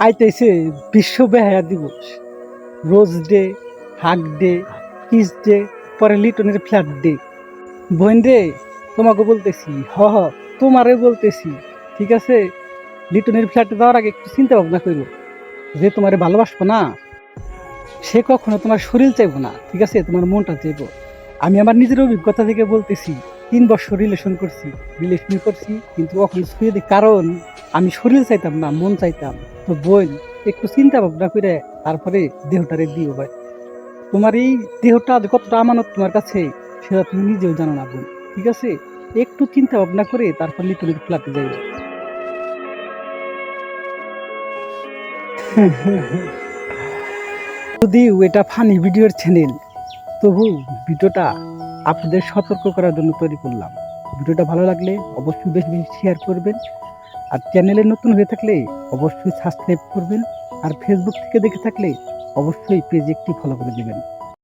আইতেছে বিশ্ব বেহায়া দিবস, rose day, hug day, kiss day, পরে লিটনের ফ্ল্যাট ডে। বোন রে, তোমাকে বলতেছি, তোমারে বলতেছি, ঠিক আছে? লিটনের ফ্ল্যাটে যাওয়ার আগে একটু চিন্তা ভাবনা করো, যে তোমারে ভালোবাসবো না, সে কখনো তোমার শরীর চাইবো না, ঠিক আছে? তোমার মনটা চাইবো। আমি আমার নিজের অভিজ্ঞতা থেকে বলতেছি, 3 বছর রিলেশন করছি, কিন্তু কখনো ছুঁয়ে দিই, কারণ আমি শরীর চাইতাম না, মন চাইতাম। তো বোন, একটু চিন্তা ভাবনা করে তারপরে দেহটারে দিও ভাই। তোমার এই দেহটা যে কতটা আমানত তোমার কাছে, সেটা তুমি নিজেও জানো না বোন, ঠিক আছে? একটু চিন্তা ভাবনা করে তারপর লিটনের ফ্ল্যাটে যাইবে। যদিও এটা ফানি ভিডিওর চ্যানেল, তবু ভিডিওটা আপনাদের সতর্ক করার জন্য তৈরি করলাম। ভিডিওটা ভালো লাগলে অবশ্যই বেশি বেশি শেয়ার করবেন, আর চ্যানেলে নতুন হয়ে থাকলে অবশ্যই সাবস্ক্রাইব করবেন, আর ফেসবুক থেকে দেখে থাকলে অবশ্যই পেজ একটি ফলো করে দেবেন।